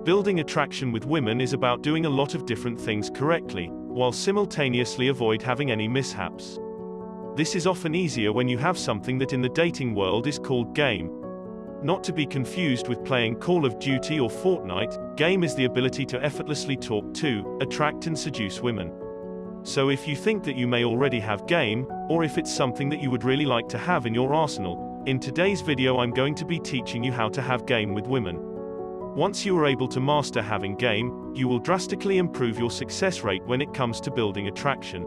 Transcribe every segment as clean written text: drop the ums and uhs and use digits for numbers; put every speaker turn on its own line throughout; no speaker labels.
Building attraction with women is about doing a lot of different things correctly, while simultaneously avoid having any mishaps. This is often easier when you have something that in the dating world is called game. Not to be confused with playing Call of Duty or Fortnite, game is the ability to effortlessly talk to, attract and seduce women. So if you think that you may already have game, or if it's something that you would really like to have in your arsenal, in today's video I'm going to be teaching you how to have game with women. Once you are able to master having game, you will drastically improve your success rate when it comes to building attraction.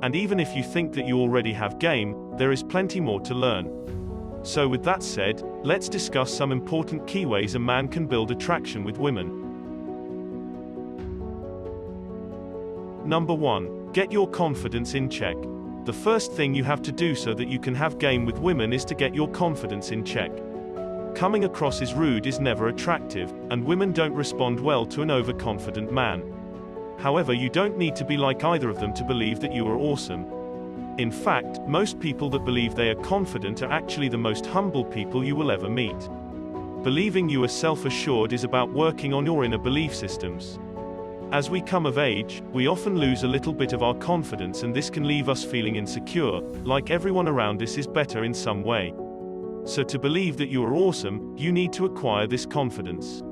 And even if you think that you already have game, there is plenty more to learn. So with that said, let's discuss some important key ways a man can build attraction with women. Number 1. Get your confidence in check. The first thing you have to do so that you can have game with women is to get your confidence in check. Coming across as rude is never attractive, and women don't respond well to an overconfident man. However, you don't need to be like either of them to believe that you are awesome. In fact, most people that believe they are confident are actually the most humble people you will ever meet. Believing you are self-assured is about working on your inner belief systems. As we come of age, we often lose a little bit of our confidence, and this can leave us feeling insecure, like everyone around us is better in some way. So to believe that you are awesome, you need to acquire this confidence.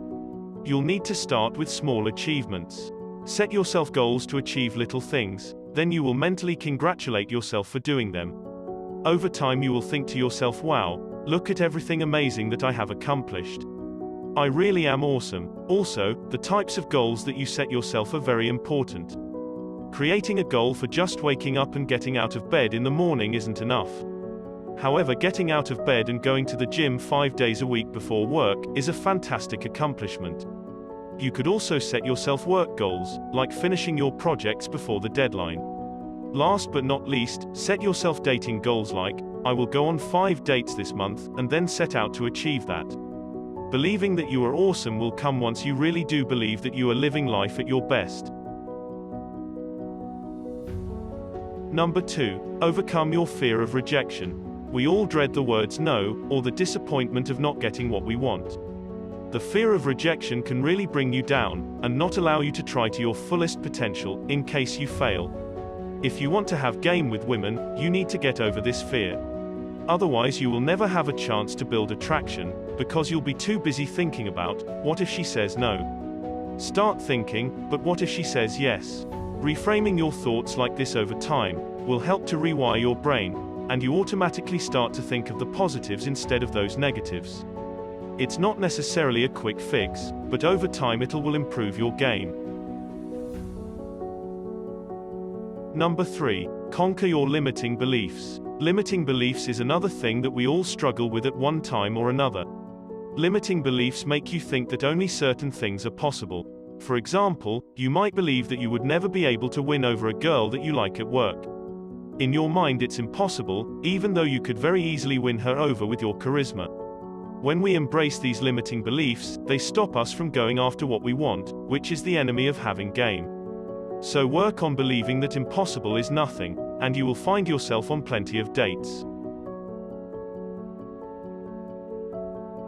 You'll need to start with small achievements. Set yourself goals to achieve little things, then you will mentally congratulate yourself for doing them. Over time you will think to yourself, wow, look at everything amazing that I have accomplished. I really am awesome. Also, the types of goals that you set yourself are very important. Creating a goal for just waking up and getting out of bed in the morning isn't enough. However, getting out of bed and going to the gym 5 days a week before work is a fantastic accomplishment. You could also set yourself work goals, like finishing your projects before the deadline. Last but not least, set yourself dating goals like, I will go on 5 dates this month, and then set out to achieve that. Believing that you are awesome will come once you really do believe that you are living life at your best. Number 2. Overcome your fear of rejection. We all dread the words no, or the disappointment of not getting what we want. The fear of rejection can really bring you down, and not allow you to try to your fullest potential, in case you fail. If you want to have game with women, you need to get over this fear. Otherwise you will never have a chance to build attraction, because you'll be too busy thinking about, what if she says no? Start thinking, but what if she says yes? Reframing your thoughts like this over time will help to rewire your brain, and you automatically start to think of the positives instead of those negatives. It's not necessarily a quick fix, but over time it will improve your game. Number 3. Conquer your limiting beliefs. Limiting beliefs is another thing that we all struggle with at one time or another. Limiting beliefs make you think that only certain things are possible. For example, you might believe that you would never be able to win over a girl that you like at work. In your mind it's impossible, even though you could very easily win her over with your charisma. When we embrace these limiting beliefs, they stop us from going after what we want, which is the enemy of having game. So work on believing that impossible is nothing, and you will find yourself on plenty of dates.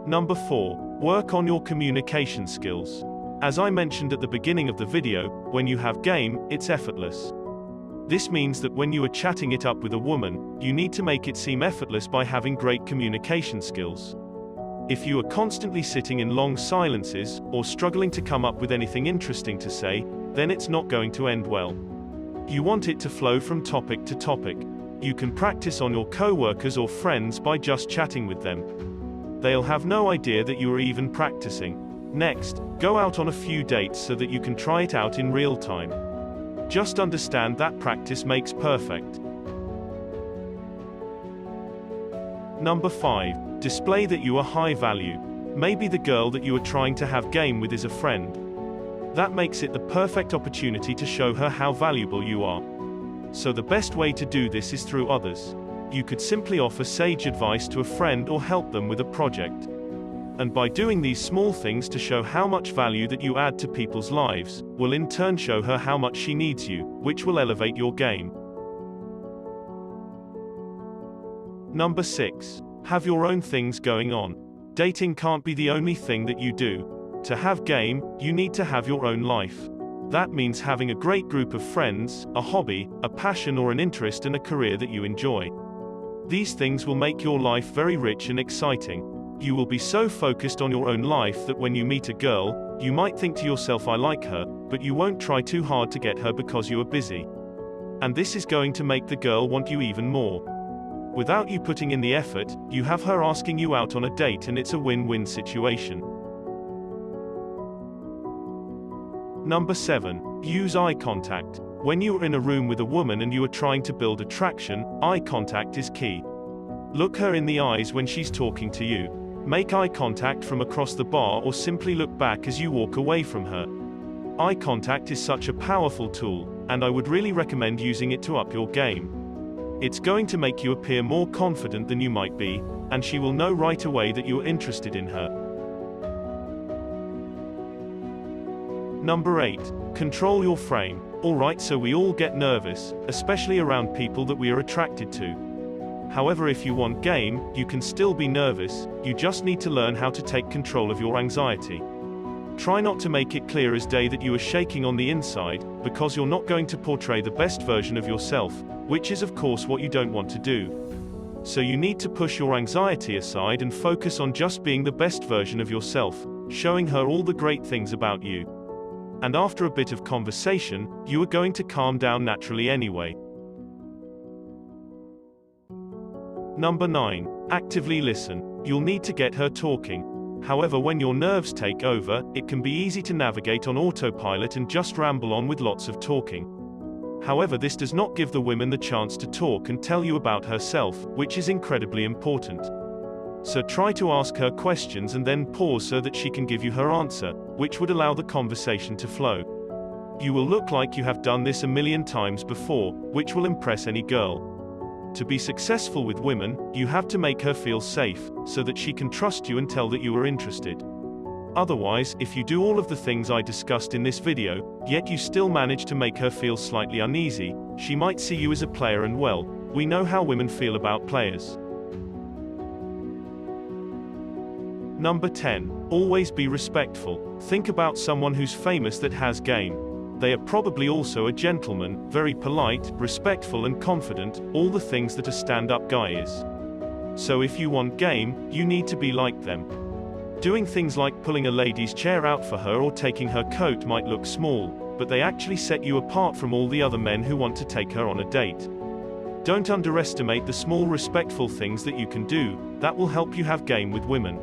Number 4. Work on your communication skills. As I mentioned at the beginning of the video, when you have game, it's effortless. This means that when you are chatting it up with a woman, you need to make it seem effortless by having great communication skills. If you are constantly sitting in long silences, or struggling to come up with anything interesting to say, then it's not going to end well. You want it to flow from topic to topic. You can practice on your co-workers or friends by just chatting with them. They'll have no idea that you are even practicing. Next, go out on a few dates so that you can try it out in real time. Just understand that practice makes perfect. Number 5. Display that you are high value. Maybe the girl that you are trying to have game with is a friend. That makes it the perfect opportunity to show her how valuable you are. So the best way to do this is through others. You could simply offer sage advice to a friend or help them with a project. And by doing these small things to show how much value that you add to people's lives, will in turn show her how much she needs you, which will elevate your game. Number 6. Have your own things going on. Dating can't be the only thing that you do. To have game, you need to have your own life. That means having a great group of friends, a hobby, a passion or an interest and a career that you enjoy. These things will make your life very rich and exciting. You will be so focused on your own life that when you meet a girl, you might think to yourself, I like her, but you won't try too hard to get her because you are busy. And this is going to make the girl want you even more. Without you putting in the effort, you have her asking you out on a date and it's a win-win situation. Number 7. Use eye contact. When you are in a room with a woman and you are trying to build attraction, eye contact is key. Look her in the eyes when she's talking to you. Make eye contact from across the bar or simply look back as you walk away from her. Eye contact is such a powerful tool, and I would really recommend using it to up your game. It's going to make you appear more confident than you might be, and she will know right away that you are interested in her. Number 8. Control your frame. Alright, so we all get nervous, especially around people that we are attracted to. However, if you want game, you can still be nervous, you just need to learn how to take control of your anxiety. Try not to make it clear as day that you are shaking on the inside, because you're not going to portray the best version of yourself, which is of course what you don't want to do. So you need to push your anxiety aside and focus on just being the best version of yourself, showing her all the great things about you. And after a bit of conversation, you are going to calm down naturally anyway. Number 9. Actively listen. You'll need to get her talking. However, when your nerves take over, it can be easy to navigate on autopilot and just ramble on with lots of talking. However, this does not give the woman the chance to talk and tell you about herself, which is incredibly important. So try to ask her questions and then pause so that she can give you her answer, which would allow the conversation to flow. You will look like you have done this a million times before, which will impress any girl. To be successful with women, you have to make her feel safe, so that she can trust you and tell that you are interested. Otherwise, if you do all of the things I discussed in this video, yet you still manage to make her feel slightly uneasy, she might see you as a player, and well, we know how women feel about players. Number 10. Always be respectful. Think about someone who's famous that has game. They are probably also a gentleman, very polite, respectful and confident, all the things that a stand-up guy is. So if you want game, you need to be like them. Doing things like pulling a lady's chair out for her or taking her coat might look small, but they actually set you apart from all the other men who want to take her on a date. Don't underestimate the small respectful things that you can do, that will help you have game with women.